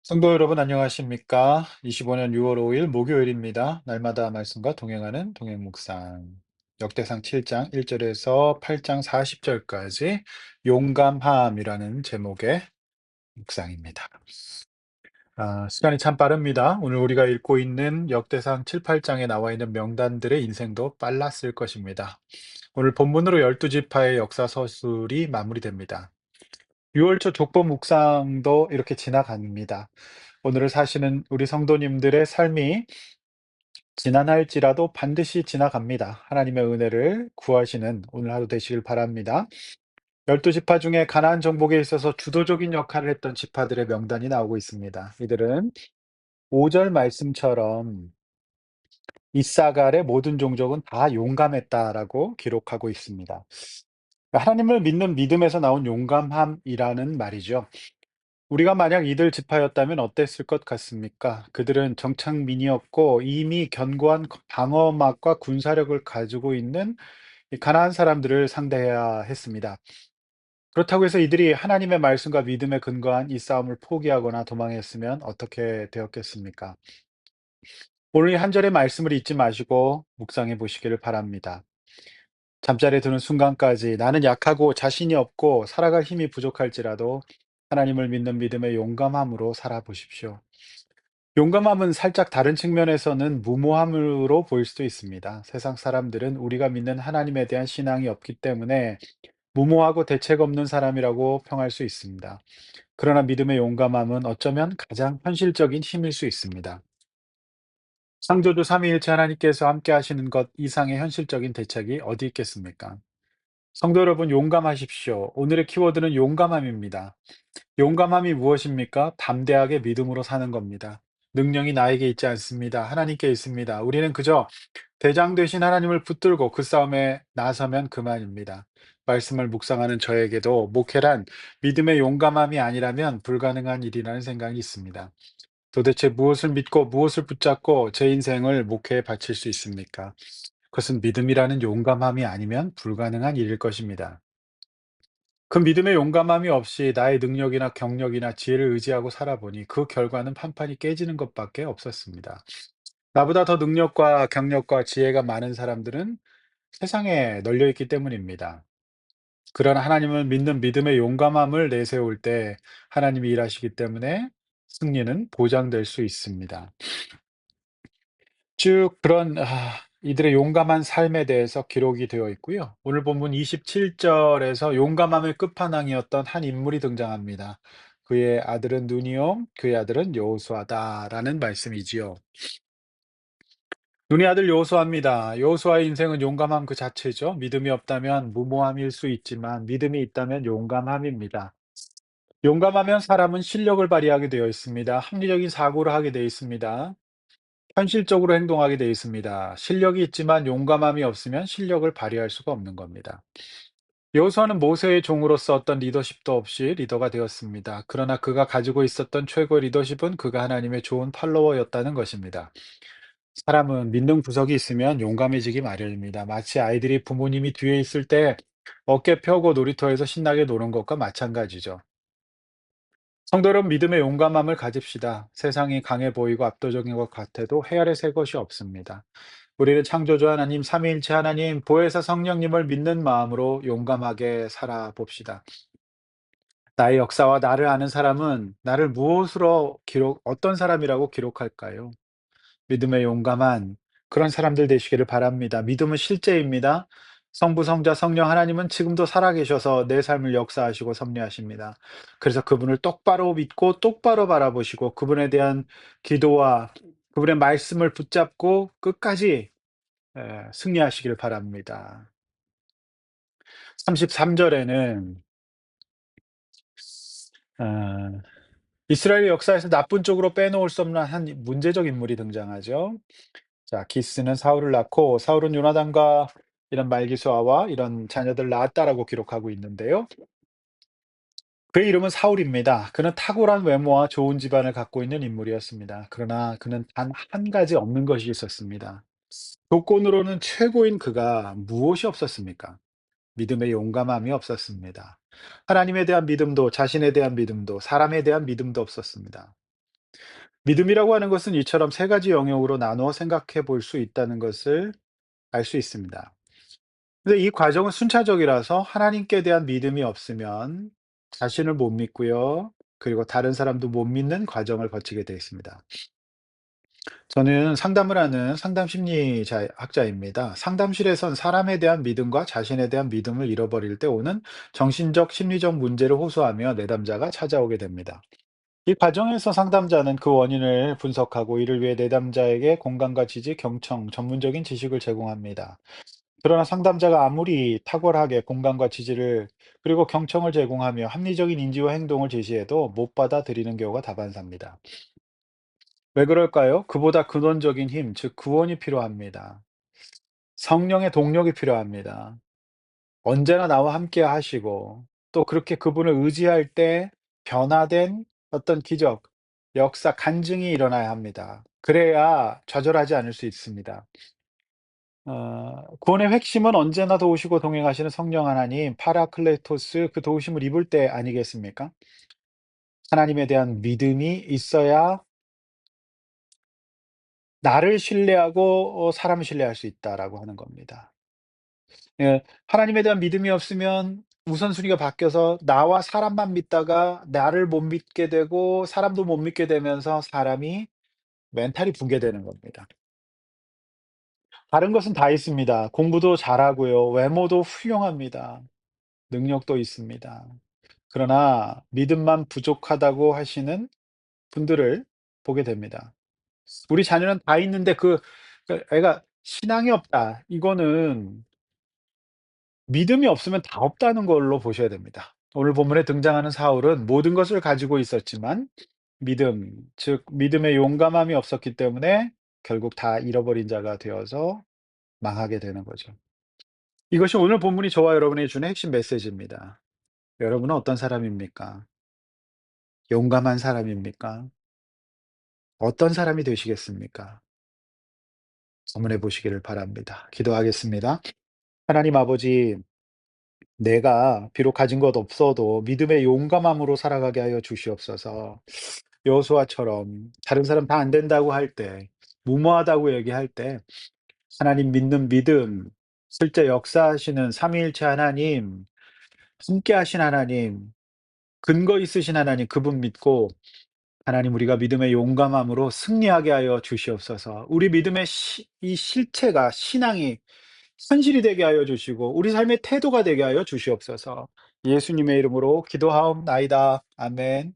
성도 여러분 안녕하십니까? 25년 6월 5일 목요일입니다. 날마다 말씀과 동행하는 동행 묵상. 역대상 7장 1절에서 8장 40절까지 용감함이라는 제목의 묵상입니다. 시간이 참 빠릅니다. 오늘 우리가 읽고 있는 역대상 7, 8장에 나와 있는 명단들의 인생도 빨랐을 것입니다. 오늘 본문으로 12지파의 역사 서술이 마무리됩니다. 6월 초 족보 묵상도 이렇게 지나갑니다. 오늘을 사시는 우리 성도님들의 삶이 지난할지라도 반드시 지나갑니다. 하나님의 은혜를 구하시는 오늘 하루 되시길 바랍니다. 12지파 중에 가나안 정복에 있어서 주도적인 역할을 했던 지파들의 명단이 나오고 있습니다. 이들은 5절 말씀처럼 이사갈의 모든 종족은 다 용감했다라고 기록하고 있습니다. 하나님을 믿는 믿음에서 나온 용감함이라는 말이죠. 우리가 만약 이들 지파였다면 어땠을 것 같습니까? 그들은 정착민이었고 이미 견고한 방어막과 군사력을 가지고 있는 이 가나안 사람들을 상대해야 했습니다. 그렇다고 해서 이들이 하나님의 말씀과 믿음에 근거한 이 싸움을 포기하거나 도망했으면 어떻게 되었겠습니까? 오늘 이 한 절의 말씀을 잊지 마시고 묵상해 보시기를 바랍니다. 잠자리에 드는 순간까지 나는 약하고 자신이 없고 살아갈 힘이 부족할지라도 하나님을 믿는 믿음의 용감함으로 살아보십시오. 용감함은 살짝 다른 측면에서는 무모함으로 보일 수도 있습니다. 세상 사람들은 우리가 믿는 하나님에 대한 신앙이 없기 때문에 무모하고 대책 없는 사람이라고 평할 수 있습니다. 그러나 믿음의 용감함은 어쩌면 가장 현실적인 힘일 수 있습니다. 창조주 삼위일체 하나님께서 함께 하시는 것 이상의 현실적인 대책이 어디 있겠습니까? 성도 여러분, 용감하십시오. 오늘의 키워드는 용감함입니다. 용감함이 무엇입니까? 담대하게 믿음으로 사는 겁니다. 능력이 나에게 있지 않습니다. 하나님께 있습니다. 우리는 그저 대장 되신 하나님을 붙들고 그 싸움에 나서면 그만입니다. 말씀을 묵상하는 저에게도 목회란 믿음의 용감함이 아니라면 불가능한 일이라는 생각이 있습니다. 도대체 무엇을 믿고 무엇을 붙잡고 제 인생을 목회에 바칠 수 있습니까? 그것은 믿음이라는 용감함이 아니면 불가능한 일일 것입니다. 그 믿음의 용감함이 없이 나의 능력이나 경력이나 지혜를 의지하고 살아보니 그 결과는 판판이 깨지는 것밖에 없었습니다. 나보다 더 능력과 경력과 지혜가 많은 사람들은 세상에 널려 있기 때문입니다. 그러나 하나님을 믿는 믿음의 용감함을 내세울 때 하나님이 일하시기 때문에 승리는 보장될 수 있습니다. 쭉 그런 이들의 용감한 삶에 대해서 기록이 되어 있고요. 오늘 본문 27절에서 용감함의 끝판왕이었던 한 인물이 등장합니다. 그의 아들은 눈이요, 그의 아들은 여호수아다라는 말씀이지요. 눈의 아들 여호수아입니다. 여호수아의 인생은 용감함 그 자체죠. 믿음이 없다면 무모함일 수 있지만 믿음이 있다면 용감함입니다. 용감하면 사람은 실력을 발휘하게 되어 있습니다. 합리적인 사고를 하게 되어 있습니다. 현실적으로 행동하게 되어 있습니다. 실력이 있지만 용감함이 없으면 실력을 발휘할 수가 없는 겁니다. 여호수아는 모세의 종으로서 어떤 리더십도 없이 리더가 되었습니다. 그러나 그가 가지고 있었던 최고의 리더십은 그가 하나님의 좋은 팔로워였다는 것입니다. 사람은 믿는 구석이 있으면 용감해지기 마련입니다. 마치 아이들이 부모님이 뒤에 있을 때 어깨 펴고 놀이터에서 신나게 노는 것과 마찬가지죠. 성도 여러분, 믿음의 용감함을 가집시다. 세상이 강해 보이고 압도적인 것 같아도 헤아려 새 것이 없습니다. 우리는 창조주 하나님, 삼위일체 하나님, 보혜사 성령님을 믿는 마음으로 용감하게 살아봅시다. 나의 역사와 나를 아는 사람은 나를 무엇으로 어떤 사람이라고 기록할까요? 믿음의 용감한 그런 사람들 되시기를 바랍니다. 믿음은 실제입니다. 성부, 성자, 성령 하나님은 지금도 살아계셔서 내 삶을 역사하시고 섭리하십니다. 그래서 그분을 똑바로 믿고 똑바로 바라보시고 그분에 대한 기도와 그분의 말씀을 붙잡고 끝까지 승리하시기를 바랍니다. 33절에는 이스라엘 역사에서 나쁜 쪽으로 빼놓을 수 없는 한 문제적 인물이 등장하죠. 자, 기스는 사울을 낳고 사울은 요나단과 이런 말기수아와 이런 자녀들 낳았다라고 기록하고 있는데요. 그의 이름은 사울입니다. 그는 탁월한 외모와 좋은 집안을 갖고 있는 인물이었습니다. 그러나 그는 단 한 가지 없는 것이 있었습니다. 조건으로는 최고인 그가 무엇이 없었습니까? 믿음의 용감함이 없었습니다. 하나님에 대한 믿음도 자신에 대한 믿음도 사람에 대한 믿음도 없었습니다. 믿음이라고 하는 것은 이처럼 세 가지 영역으로 나누어 생각해 볼 수 있다는 것을 알 수 있습니다. 근데 이 과정은 순차적이라서 하나님께 대한 믿음이 없으면 자신을 못 믿고요. 그리고 다른 사람도 못 믿는 과정을 거치게 되어 있습니다. 저는 상담을 하는 상담 심리자 학자입니다. 상담실에선 사람에 대한 믿음과 자신에 대한 믿음을 잃어버릴 때 오는 정신적, 심리적 문제를 호소하며 내담자가 찾아오게 됩니다. 이 과정에서 상담자는 그 원인을 분석하고 이를 위해 내담자에게 공감과 지지, 경청, 전문적인 지식을 제공합니다. 그러나 상담자가 아무리 탁월하게 공감과 지지를 그리고 경청을 제공하며 합리적인 인지와 행동을 제시해도 못 받아들이는 경우가 다반사입니다. 왜 그럴까요? 그보다 근원적인 힘, 즉 구원이 필요합니다. 성령의 동력이 필요합니다. 언제나 나와 함께 하시고 또 그렇게 그분을 의지할 때 변화된 어떤 기적, 역사, 간증이 일어나야 합니다. 그래야 좌절하지 않을 수 있습니다. 구원의 핵심은 언제나 도우시고 동행하시는 성령 하나님, 파라클레토스 그 도우심을 입을 때 아니겠습니까? 하나님에 대한 믿음이 있어야 나를 신뢰하고 사람을 신뢰할 수 있다라고 하는 겁니다. 예. 하나님에 대한 믿음이 없으면 우선순위가 바뀌어서 나와 사람만 믿다가 나를 못 믿게 되고 사람도 못 믿게 되면서 사람이 멘탈이 붕괴되는 겁니다. 다른 것은 다 있습니다. 공부도 잘하고요. 외모도 훌륭합니다. 능력도 있습니다. 그러나 믿음만 부족하다고 하시는 분들을 보게 됩니다. 우리 자녀는 다 있는데 애가 신앙이 없다. 이거는 믿음이 없으면 다 없다는 걸로 보셔야 됩니다. 오늘 본문에 등장하는 사울은 모든 것을 가지고 있었지만 믿음, 즉 믿음의 용감함이 없었기 때문에 결국 다 잃어버린 자가 되어서 망하게 되는 거죠. 이것이 오늘 본문이 저와 여러분에게 주는 핵심 메시지입니다. 여러분은 어떤 사람입니까? 용감한 사람입니까? 어떤 사람이 되시겠습니까? 한번해 보시기를 바랍니다. 기도하겠습니다. 하나님 아버지, 내가 비록 가진 것 없어도 믿음의 용감함으로 살아가게 하여 주시옵소서. 여호수아처럼 다른 사람 다 안 된다고 할 때, 무모하다고 얘기할 때 하나님 믿는 믿음, 실제 역사하시는 삼위일체 하나님, 함께 하신 하나님, 근거 있으신 하나님 그분 믿고 하나님 우리가 믿음의 용감함으로 승리하게 하여 주시옵소서. 우리 믿음의 이 실체가 신앙이 현실이 되게 하여 주시고 우리 삶의 태도가 되게 하여 주시옵소서. 예수님의 이름으로 기도하옵나이다. 아멘.